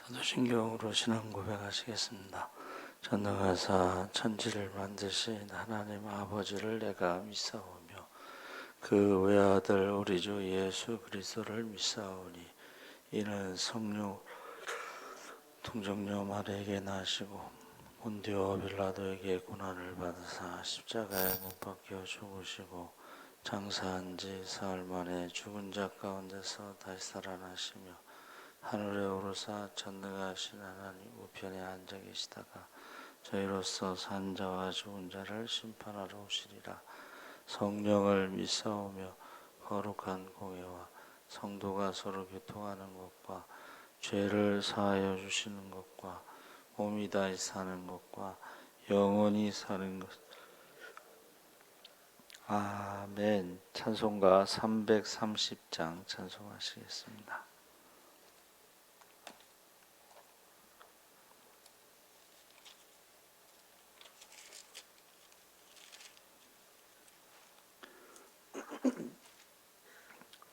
사도신경으로 신앙 고백하시겠습니다. 전능하사 천지를 만드신 하나님 아버지를 내가 믿사오며 그 외아들 우리 주 예수 그리스도를 믿사오니 이는 성령 통정녀 마리아에게 나시고 본디오 빌라도에게 고난을 받으사 십자가에 못 박혀 죽으시고 장사한 지 사흘 만에 죽은 자 가운데서 다시 살아나시며 하늘에 오르사 전능하신 하나님 우편에 앉아 계시다가 저희로서 산 자와 죽은 자를 심판하러 오시리라. 성령을 믿사오며 거룩한 공예와 성도가 서로 교통하는 것과 죄를 사하여 주시는 것과 몸이 다시 사는 것과 영원히 사는 것. 아멘. 찬송가 330장 찬송하시겠습니다.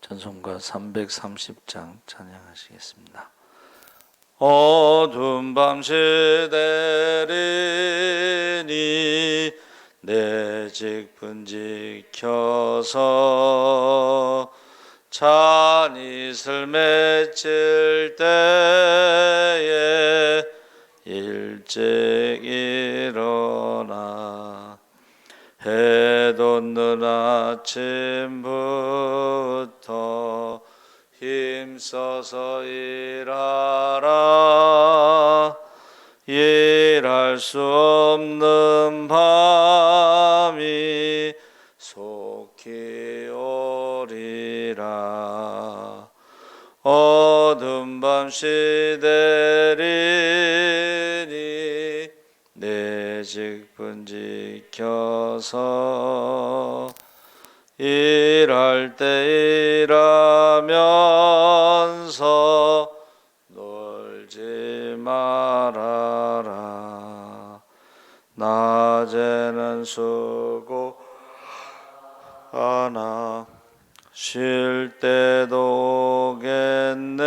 찬송가 330장 찬양하시겠습니다. 어두운 밤 시대리니 내 직분 지켜서 찬이슬 맺힐 때에 일찍 일어나 해 돋는 아침부터 힘써서 일하라. 일할 수 없는 밤이 속히 오리라. 어두운 밤 시대리니 내 직분 지켜서 일할 때 일하면서 놀지 말아라. 낮에는 수고하나 쉴 때도 오겠네.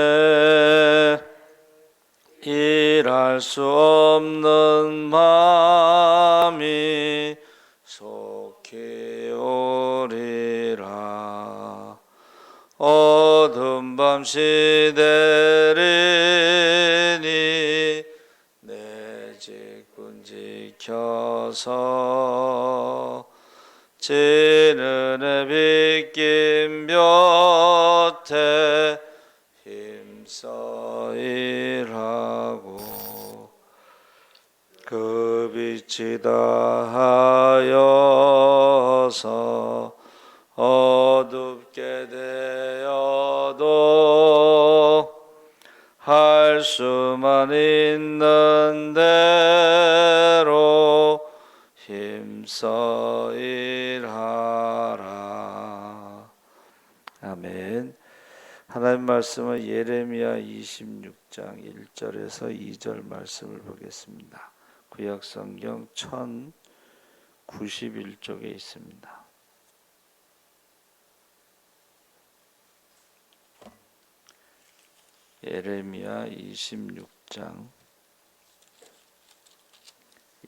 일할 수 없는 마음이 속히 오리라. 어두운 밤 시대리니 내 직분 지켜서 지는 해 빗긴 볕에 힘써 일하고 그 빛이 다하여서 어둡게 되어도 할 수만 있는 대로 힘써 일하라. 아멘. 하나님 말씀은 예레미야 26장 1절에서 2절 말씀을 보겠습니다. 구약성경 1091쪽에 있습니다. 예레미야 26장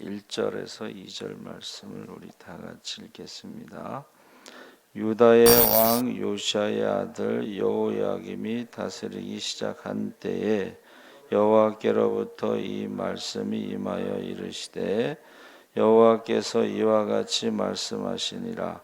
1절에서 2절 말씀을 우리 다 같이 읽겠습니다. 유다의 왕 요시야의 아들 여호야김이 다스리기 시작한 때에 여호와께로부터 이 말씀이 임하여 이르시되 여호와께서 이와 같이 말씀하시니라.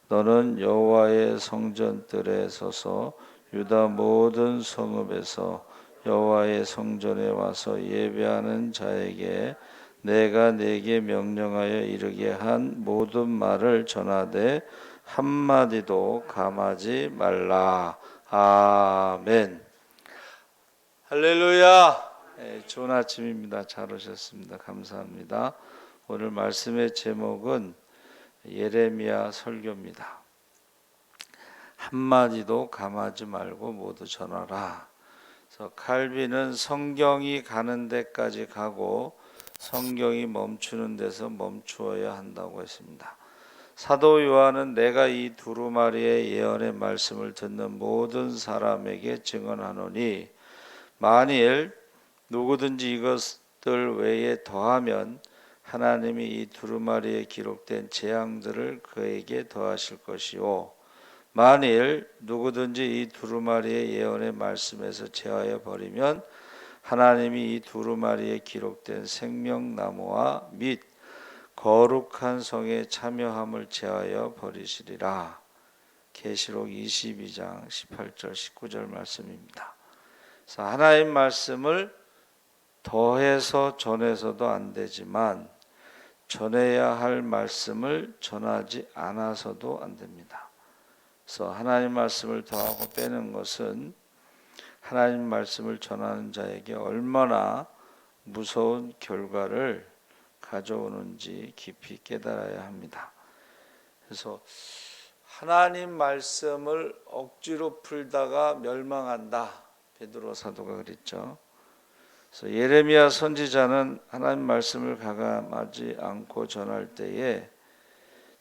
너는 여호와의 성전들에 서서 유다 모든 성읍에서 여호와의 성전에 와서 예배하는 자에게 내가 네게 명령하여 이르게 한 모든 말을 전하되 한마디도 감하지 말라. 아멘. 할렐루야. 좋은 아침입니다. 잘 오셨습니다. 감사합니다. 오늘 말씀의 제목은 예레미야 설교입니다. 한마디도 감하지 말고 모두 전하라. 그래서 칼빈은 성경이 가는 데까지 가고 성경이 멈추는 데서 멈추어야 한다고 했습니다. 사도 요한은 내가 이 두루마리의 예언의 말씀을 듣는 모든 사람에게 증언하노니 만일 누구든지 이것들 외에 더하면 하나님이 이 두루마리에 기록된 재앙들을 그에게 더하실 것이요 만일 누구든지 이 두루마리의 예언의 말씀에서 제하여 버리면 하나님이 이 두루마리에 기록된 생명나무와 및 거룩한 성의 참여함을 제하여 버리시리라. 계시록 22장 18절 19절 말씀입니다. 그래서 하나님 말씀을 더해서 전해서도 안 되지만 전해야 할 말씀을 전하지 않아서도 안 됩니다. 그래서 하나님 말씀을 더하고 빼는 것은 하나님 말씀을 전하는 자에게 얼마나 무서운 결과를 가져오는지 깊이 깨달아야 합니다. 그래서 하나님 말씀을 억지로 풀다가 멸망한다. 베드로 사도가 그랬죠. 그래서 예레미야 선지자는 하나님 말씀을 가감하지 않고 전할 때에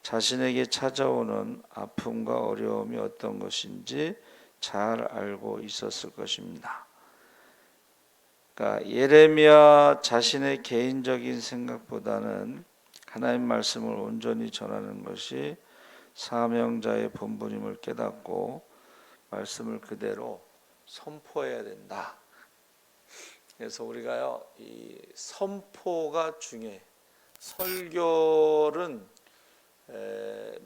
자신에게 찾아오는 아픔과 어려움이 어떤 것인지 잘 알고 있었을 것입니다. 그러니까 예레미야 자신의 개인적인 생각보다는 하나님 말씀을 온전히 전하는 것이 사명자의 본분임을 깨닫고 말씀을 그대로 선포해야 된다. 그래서 우리가요, 이 선포가 중요해. 설교는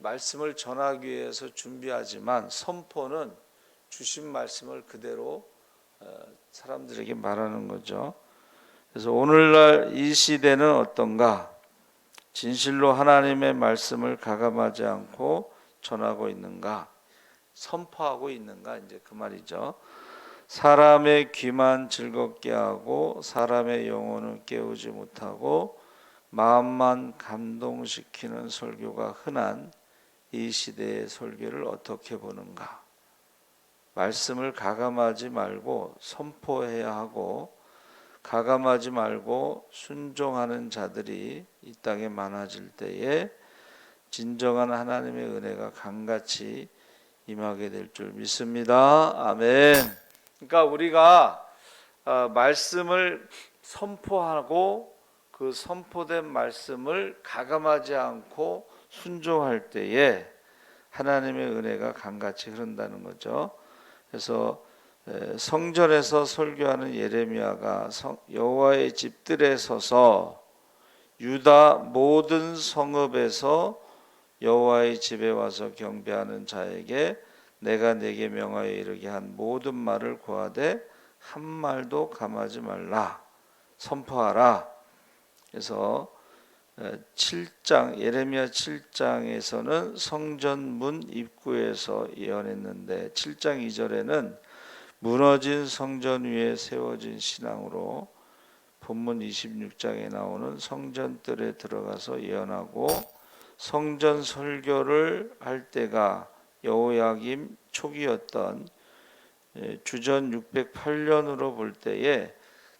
말씀을 전하기 위해서 준비하지만 선포는 주신 말씀을 그대로 사람들에게 말하는 거죠. 그래서 오늘날 이 시대는 어떤가? 진실로 하나님의 말씀을 가감하지 않고 전하고 있는가? 선포하고 있는가? 이제 그 말이죠. 사람의 귀만 즐겁게 하고 사람의 영혼을 깨우지 못하고 마음만 감동시키는 설교가 흔한 이 시대의 설교를 어떻게 보는가? 말씀을 가감하지 말고 선포해야 하고 가감하지 말고 순종하는 자들이 이 땅에 많아질 때에 진정한 하나님의 은혜가 강같이 임하게 될 줄 믿습니다. 아멘. 그러니까 우리가 말씀을 선포하고 그 선포된 말씀을 가감하지 않고 순종할 때에 하나님의 은혜가 강같이 흐른다는 거죠. 그래서 성전에서 설교하는 예레미야가 여호와의 집들에 서서 유다 모든 성읍에서 여호와의 집에 와서 경배하는 자에게 내가 내게 명하여 이르게 한 모든 말을 고하되 한 말도 감하지 말라 선포하라. 그래서 7장 예레미야 7장에서는 성전 문 입구에서 예언했는데 7장 2절에는 무너진 성전 위에 세워진 신앙으로 본문 26장에 나오는 성전뜰에 들어가서 예언하고 성전 설교를 할 때가 여호야김 초기였던 주전 608년으로 볼 때에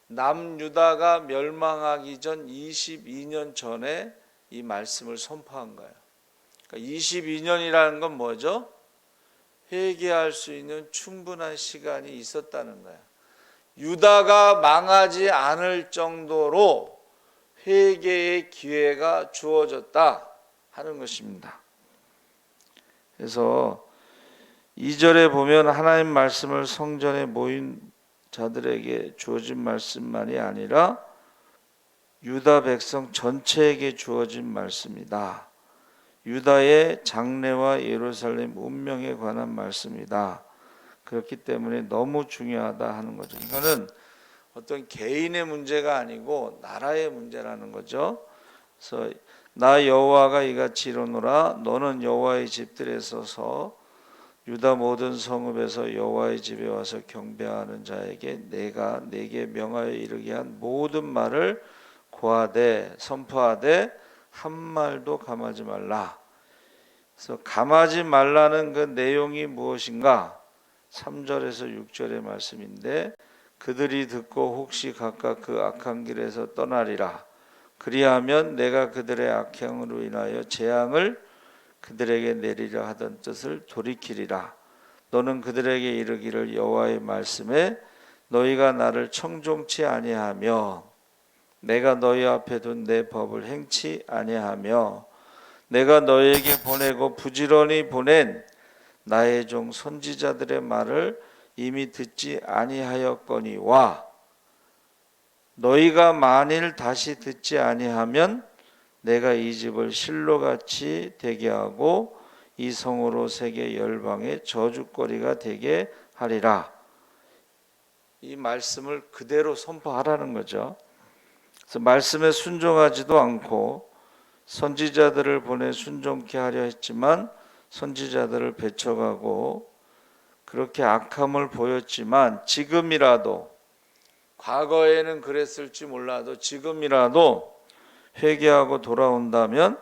남유다가 멸망하기 전 22년 전에 이 말씀을 선포한 거예요. 그러니까 22년이라는 건 뭐죠? 회개할 수 있는 충분한 시간이 있었다는 거예요. 유다가 망하지 않을 정도로 회개의 기회가 주어졌다 하는 것입니다. 그래서 2절에 보면 하나님 말씀을 성전에 모인 자들에게 주어진 말씀만이 아니라 유다 백성 전체에게 주어진 말씀이다. 유다의 장래와 예루살렘 운명에 관한 말씀이다. 그렇기 때문에 너무 중요하다 하는 거죠. 이거는 어떤 개인의 문제가 아니고 나라의 문제라는 거죠. 그래서 나 여호와가 이같이 이르노라 너는 여호와의 집들에 서서 유다 모든 성읍에서 여호와의 집에 와서 경배하는 자에게 내가 내게 명하여 이르게 한 모든 말을 고하되 선포하되 한 말도 감하지 말라. 그래서 감하지 말라는 그 내용이 무엇인가? 3절에서 6절의 말씀인데 그들이 듣고 혹시 각각 그 악한 길에서 떠나리라. 그리하면 내가 그들의 악행으로 인하여 재앙을 그들에게 내리려 하던 뜻을 돌이키리라. 너는 그들에게 이르기를 여호와의 말씀에 너희가 나를 청종치 아니하며 내가 너희 앞에 둔 내 법을 행치 아니하며 내가 너희에게 보내고 부지런히 보낸 나의 종 선지자들의 말을 이미 듣지 아니하였거니와 너희가 만일 다시 듣지 아니하면 내가 이 집을 실로같이 되게 하고 이 성으로 세계 열방의 저주거리가 되게 하리라. 이 말씀을 그대로 선포하라는 거죠. 그래서 말씀에 순종하지도 않고 선지자들을 보내 순종케 하려 했지만 선지자들을 배척하고 그렇게 악함을 보였지만 지금이라도, 과거에는 그랬을지 몰라도 지금이라도 회개하고 돌아온다면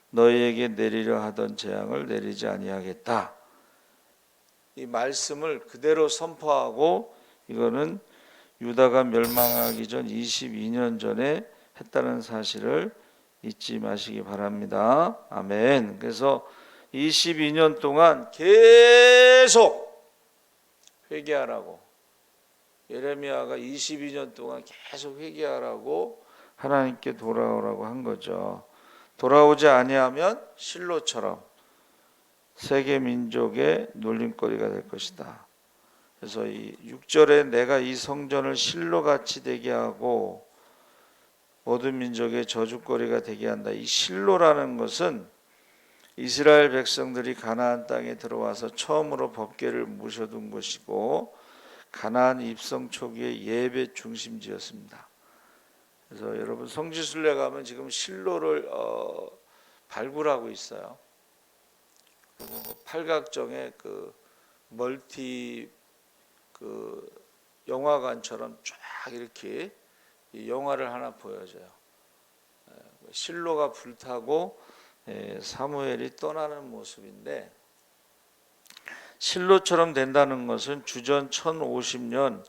너희에게 내리려 하던 재앙을 내리지 아니하겠다. 이 말씀을 그대로 선포하고, 이거는 유다가 멸망하기 전 22년 전에 했다는 사실을 잊지 마시기 바랍니다. 아멘. 그래서 22년 동안 계속 회개하라고, 예레미야가 22년 동안 계속 회개하라고 하나님께 돌아오라고 한 거죠. 돌아오지 아니하면 실로처럼 세계 민족의 놀림거리가 될 것이다. 그래서 이 6절에 내가 이 성전을 실로같이 되게 하고 모든 민족의 저주거리가 되게 한다. 이 실로라는 것은 이스라엘 백성들이 가나안 땅에 들어와서 처음으로 법궤를 모셔둔 곳이고 가나안 입성 초기의 예배 중심지였습니다. 그래서 여러분 성지순례 가면 지금 실로를 발굴하고 있어요. 그리고 팔각정에 그 멀티 그 영화관처럼 쫙 이렇게 영화를 하나 보여줘요. 실로가 불타고 사무엘이 떠나는 모습인데, 실로처럼 된다는 것은 주전 1050년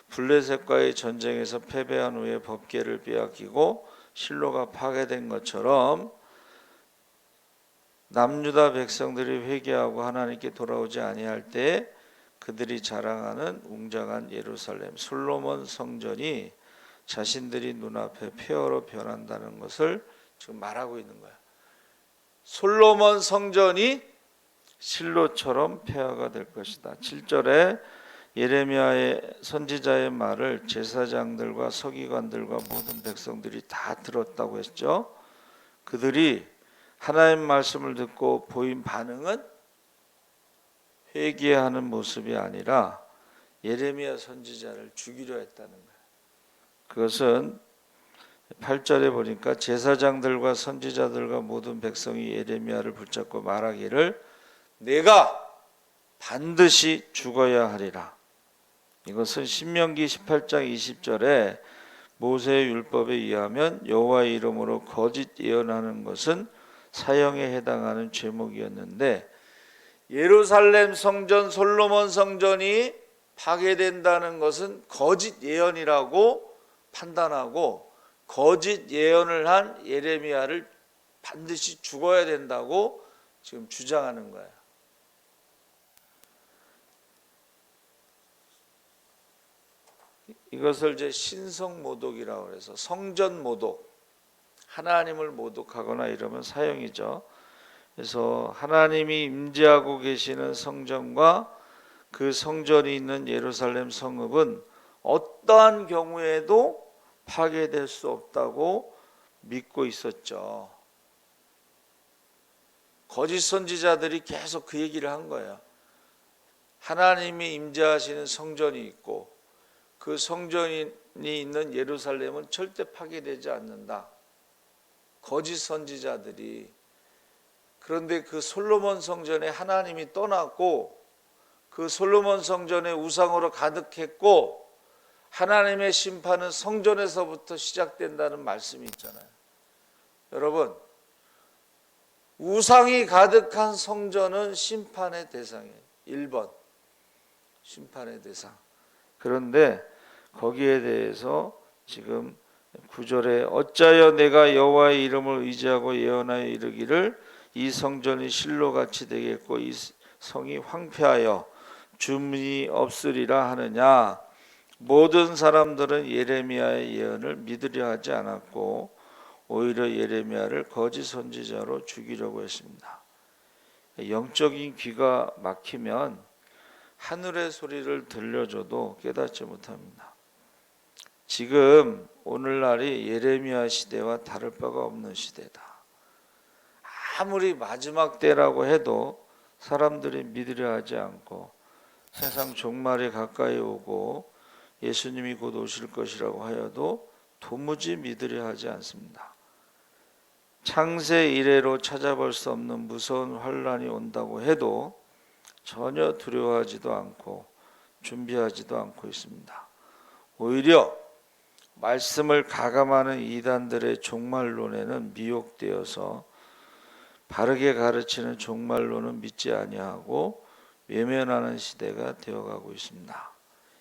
블레셋과의 전쟁에서 패배한 후에 법궤를 빼앗기고 실로가 파괴된 것처럼 남유다 백성들이 회개하고 하나님께 돌아오지 아니할 때 그들이 자랑하는 웅장한 예루살렘 솔로몬 성전이 자신들이 눈앞에 폐허로 변한다는 것을 지금 말하고 있는 거야. 솔로몬 성전이 실로처럼 폐허가 될 것이다. 7절에 예레미야의 선지자의 말을 제사장들과 서기관들과 모든 백성들이 다 들었다고 했죠. 그들이 하나님 말씀을 듣고 보인 반응은 회개하는 모습이 아니라 예레미야 선지자를 죽이려 했다는 거예요. 그것은 8절에 보니까 제사장들과 선지자들과 모든 백성이 예레미야를 붙잡고 말하기를 내가 반드시 죽어야 하리라. 이것은 신명기 18장 20절에 모세의 율법에 의하면 여호와의 이름으로 거짓 예언하는 것은 사형에 해당하는 죄목이었는데, 예루살렘 성전 솔로몬 성전이 파괴된다는 것은 거짓 예언이라고 판단하고 거짓 예언을 한 예레미야를 반드시 죽어야 된다고 지금 주장하는 거예요. 이것을 이제 신성모독이라고 해서 성전모독, 하나님을 모독하거나 이러면 사형이죠. 그래서 하나님이 임재하고 계시는 성전과 그 성전이 있는 예루살렘 성읍은 어떠한 경우에도 파괴될 수 없다고 믿고 있었죠. 거짓 선지자들이 계속 그 얘기를 한 거예요. 하나님이 임재하시는 성전이 있고 그 성전이 있는 예루살렘은 절대 파괴되지 않는다. 거짓 선지자들이. 그런데 그 솔로몬 성전에 하나님이 떠났고 그 솔로몬 성전에 우상으로 가득했고 하나님의 심판은 성전에서부터 시작된다는 말씀이 있잖아요. 여러분, 우상이 가득한 성전은 심판의 대상이에요. 1번 심판의 대상. 그런데 거기에 대해서 지금 9절에 어찌하여 내가 여호와의 이름을 의지하고 예언하여 이르기를 이 성전이 실로같이 되겠고 이 성이 황폐하여 주민이 없으리라 하느냐. 모든 사람들은 예레미야의 예언을 믿으려 하지 않았고 오히려 예레미야를 거짓 선지자로 죽이려고 했습니다. 영적인 귀가 막히면 하늘의 소리를 들려줘도 깨닫지 못합니다. 지금 오늘날이 예레미야 시대와 다를 바가 없는 시대다. 아무리 마지막 때라고 해도 사람들이 믿으려 하지 않고 세상 종말이 가까이 오고 예수님이 곧 오실 것이라고 하여도 도무지 믿으려 하지 않습니다. 창세 이래로 찾아볼 수 없는 무서운 환란이 온다고 해도 전혀 두려워하지도 않고 준비하지도 않고 있습니다. 오히려 말씀을 가감하는 이단들의 종말론에는 미혹되어서 바르게 가르치는 종말론은 믿지 아니하고 외면하는 시대가 되어가고 있습니다.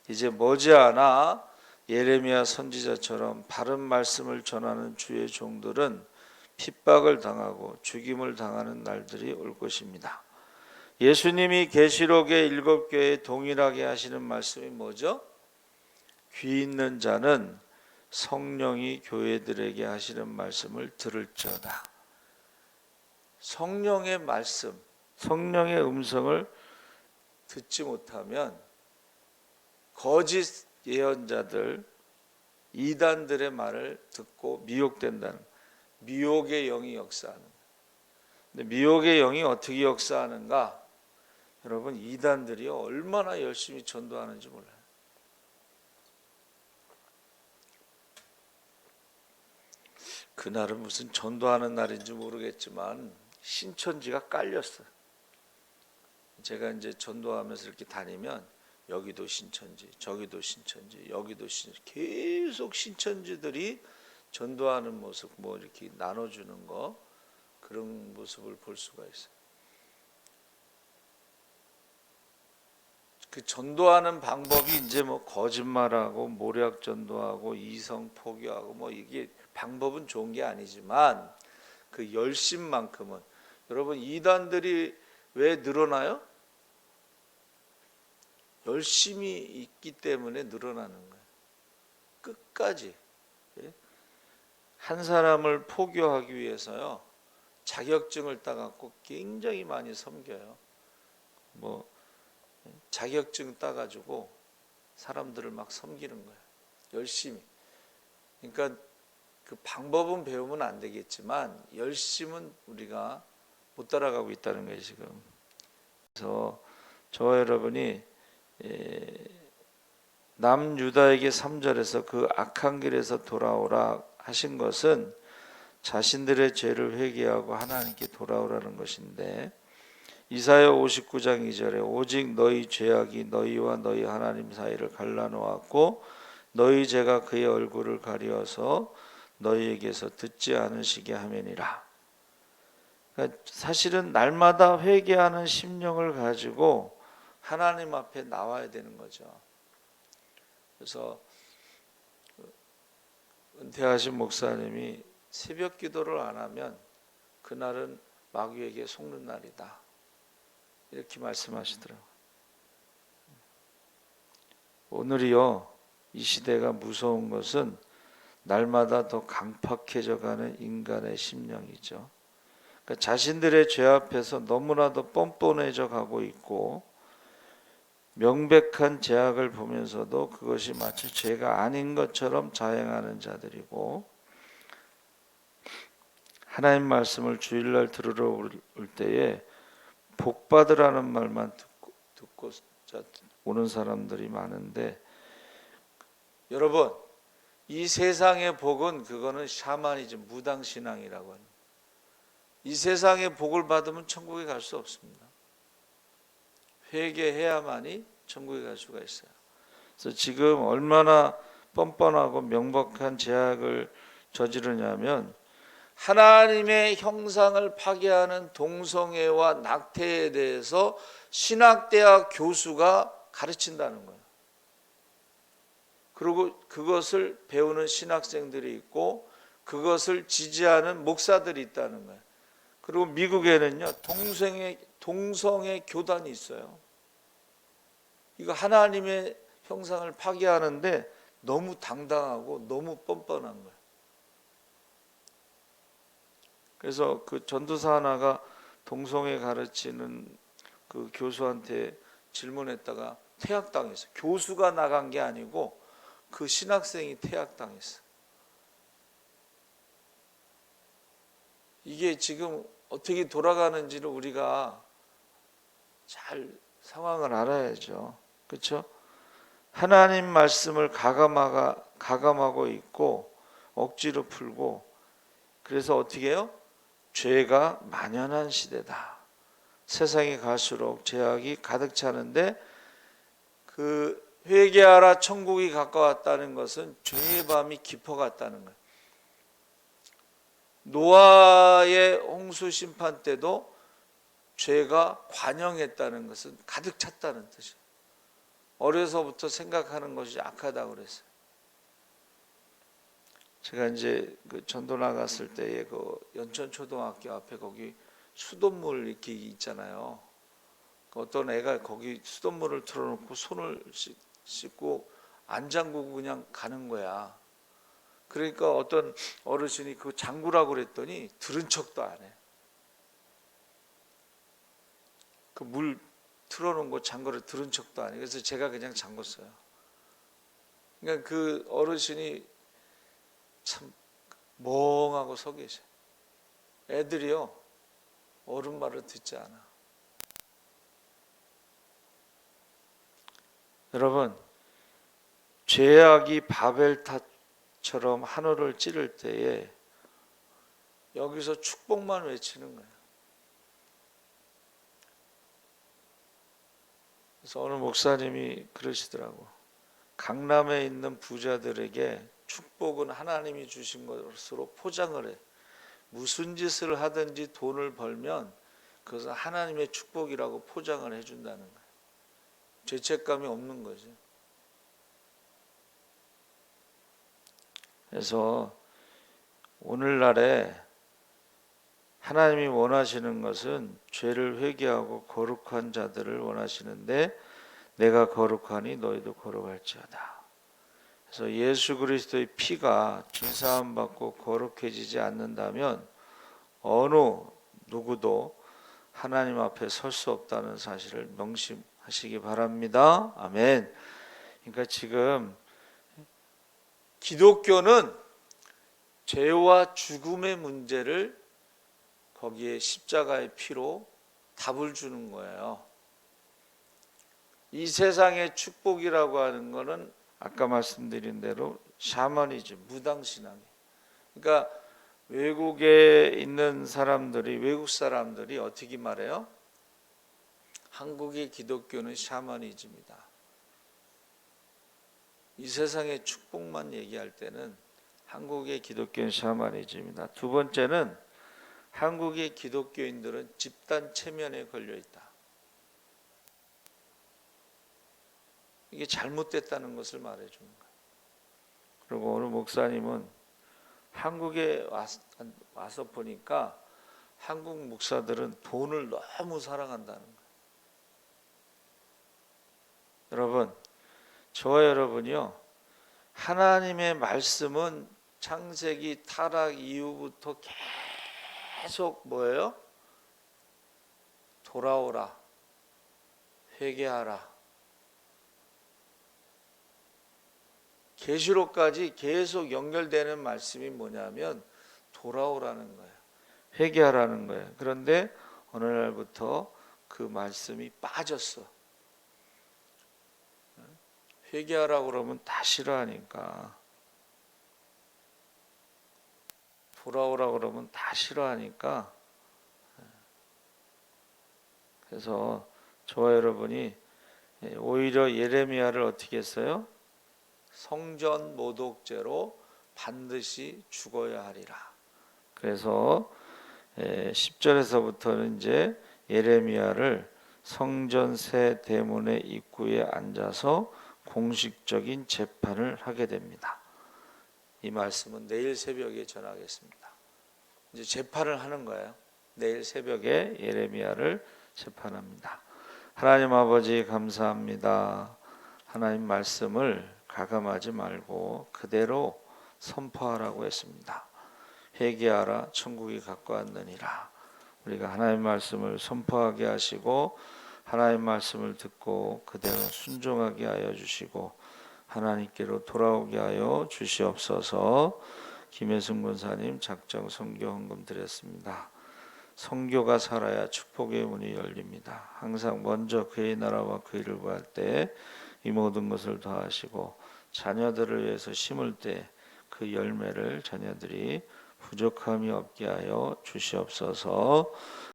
이제 머지않아 예레미야 선지자처럼 바른 말씀을 전하는 주의 종들은 핍박을 당하고 죽임을 당하는 날들이 올 것입니다. 예수님이 계시록의 7교회에 동일하게 하시는 말씀이 뭐죠? 귀 있는 자는 성령이 교회들에게 하시는 말씀을 들을지어다. 성령의 말씀, 성령의 음성을 듣지 못하면 거짓 예언자들, 이단들의 말을 듣고 미혹된다는, 미혹의 영이 역사하는. 근데 미혹의 영이 어떻게 역사하는가? 여러분, 이단들이 얼마나 열심히 전도하는지 몰라요. 그날은 무슨 전도하는 날인지 모르겠지만 신천지가 깔렸어요. 제가 이제 전도하면서 이렇게 다니면 여기도 신천지, 저기도 신천지, 여기도 신천지, 계속 신천지들이 전도하는 모습, 뭐 이렇게 나눠주는 거, 그런 모습을 볼 수가 있어요. 그 전도하는 방법이 이제 뭐 거짓말하고 모략 전도하고 이성 포기하고 뭐 이게 방법은 좋은 게 아니지만 그 열심만큼은, 여러분 이단들이 왜 늘어나요? 열심히 있기 때문에 늘어나는 거예요. 끝까지. 한 사람을 포교하기 위해서요, 자격증을 따갖고 굉장히 많이 섬겨요. 뭐 자격증 따가지고 사람들을 막 섬기는 거예요. 열심히. 그러니까 그 방법은 배우면 안 되겠지만 열심은 우리가 못 따라가고 있다는 거예요 지금. 그래서 저와 여러분이 남유다에게 3절에서 그 악한 길에서 돌아오라 하신 것은 자신들의 죄를 회개하고 하나님께 돌아오라는 것인데, 이사야 59장 2절에 오직 너희 죄악이 너희와 너희 하나님 사이를 갈라놓았고 너희 죄가 그의 얼굴을 가리어서 너희에게서 듣지 않으시게 하매니라. 그러니까 사실은 날마다 회개하는 심령을 가지고 하나님 앞에 나와야 되는 거죠. 그래서 은퇴하신 목사님이 새벽 기도를 안 하면 그날은 마귀에게 속는 날이다, 이렇게 말씀하시더라고요. 오늘이요, 이 시대가 무서운 것은 날마다 더 강팍해져 가는 인간의 심령이죠. 그러니까 자신들의 죄 앞에서 너무나도 뻔뻔해져 가고 있고 명백한 죄악을 보면서도 그것이 마치 죄가 아닌 것처럼 자행하는 자들이고, 하나님 말씀을 주일날 들으러 올 때에 복 받으라는 말만 듣고 오는 사람들이 많은데, 여러분 이 세상의 복은 그거는 샤머니즘, 무당신앙이라고 합니다. 이 세상의 복을 받으면 천국에 갈 수 없습니다. 회개해야만이 천국에 갈 수가 있어요. 그래서 지금 얼마나 뻔뻔하고 명백한 죄악을 저지르냐면 하나님의 형상을 파괴하는 동성애와 낙태에 대해서 신학대학 교수가 가르친다는 거예요. 그리고 그것을 배우는 신학생들이 있고 그것을 지지하는 목사들이 있다는 거예요. 그리고 미국에는요, 동성애 교단이 있어요. 이거 하나님의 형상을 파괴하는데 너무 당당하고 너무 뻔뻔한 거예요. 그래서 그 전도사 하나가 동성애 가르치는 그 교수한테 질문했다가 퇴학당했어요. 교수가 나간 게 아니고 그 신학생이 퇴학당했어요. 이게 지금 어떻게 돌아가는지를 우리가 잘 상황을 알아야죠. 그렇죠? 하나님 말씀을 가감하고 있고 억지로 풀고, 그래서 어떻게 해요? 죄가 만연한 시대다. 세상이 갈수록 죄악이 가득 차는데 그 회개하라 천국이 가까웠다는 것은 죄의 밤이 깊어갔다는 거예요. 노아의 홍수 심판 때도 죄가 관영했다는 것은 가득 찼다는 뜻이에요. 어려서부터 생각하는 것이 악하다고 그랬어요. 제가 이제 그 전도 나갔을 때에 그 연천초등학교 앞에 거기 수돗물 이렇게 있잖아요. 어떤 애가 거기 수돗물을 틀어놓고 손을 씻고 안 잠그고 그냥 가는 거야. 그러니까 어떤 어르신이 그 잠그라고 그랬더니 들은 척도 안 해. 그 물 틀어놓은 거 잠그를 들은 척도 안 해. 그래서 제가 그냥 잠궜어요. 그러니까 그 어르신이 참 멍하고 서 계셔. 애들이요, 어른 말을 듣지 않아. 여러분, 죄악이 바벨탑처럼 하늘을 찌를 때에 여기서 축복만 외치는 거예요. 그래서 어느 목사님이 그러시더라고. 강남에 있는 부자들에게 축복은 하나님이 주신 것으로 포장을 해. 무슨 짓을 하든지 돈을 벌면 그것은 하나님의 축복이라고 포장을 해준다는 거예요. 죄책감이 없는 거죠. 그래서 오늘날에 하나님이 원하시는 것은 죄를 회개하고 거룩한 자들을 원하시는데 내가 거룩하니 너희도 거룩할지어다. 그래서 예수 그리스도의 피가 진사함 받고 거룩해지지 않는다면 어느 누구도 하나님 앞에 설 수 없다는 사실을 명심하시기 바랍니다. 아멘. 그러니까 지금 기독교는 죄와 죽음의 문제를 거기에 십자가의 피로 답을 주는 거예요. 이 세상의 축복이라고 하는 것은 아까 말씀드린 대로 샤머니즘, 무당신앙이에요. 그러니까 외국에 있는 사람들이, 외국 사람들이 어떻게 말해요? 한국의 기독교는 샤머니즘이다. 이 세상의 축복만 얘기할 때는 한국의 기독교는 샤머니즘이다. 두 번째는 한국의 기독교인들은 집단 체면에 걸려 있다. 이게 잘못됐다는 것을 말해주는 거예요. 그리고 어느 목사님은 한국에 와서 보니까 한국 목사들은 돈을 너무 사랑한다는 거예요. 여러분, 저와 여러분이요, 하나님의 말씀은 창세기 타락 이후부터 계속 뭐예요? 돌아오라, 회개하라. 계시록까지 계속 연결되는 말씀이 뭐냐면 돌아오라는 거예요. 회개하라는 거예요. 그런데 어느 날부터 그 말씀이 빠졌어. 회개하라고 그러면 다 싫어하니까, 돌아오라고 그러면 다 싫어하니까, 그래서 저와 여러분이 오히려 예레미야를 어떻게 했어요? 성전 모독죄로 반드시 죽어야 하리라. 그래서 10절에서부터는 이제 예레미야를 성전 새 대문의 입구에 앉아서 공식적인 재판을 하게 됩니다. 이 말씀은 내일 새벽에 전하겠습니다. 이제 재판을 하는 거예요. 내일 새벽에 예레미야를 재판합니다. 하나님 아버지 감사합니다. 하나님 말씀을 가감하지 말고 그대로 선포하라고 했습니다. 회개하라 천국이 가까웠느니라. 우리가 하나님 말씀을 선포하게 하시고 하나님 말씀을 듣고 그대로 순종하게 하여 주시고 하나님께로 돌아오게 하여 주시옵소서. 김혜승 권사님 작정 선교 헌금 드렸습니다. 선교가 살아야 축복의 문이 열립니다. 항상 먼저 그의 나라와 그 일을 구할 때 이 모든 것을 더하시고 자녀들을 위해서 심을 때 그 열매를 자녀들이 부족함이 없게 하여 주시옵소서.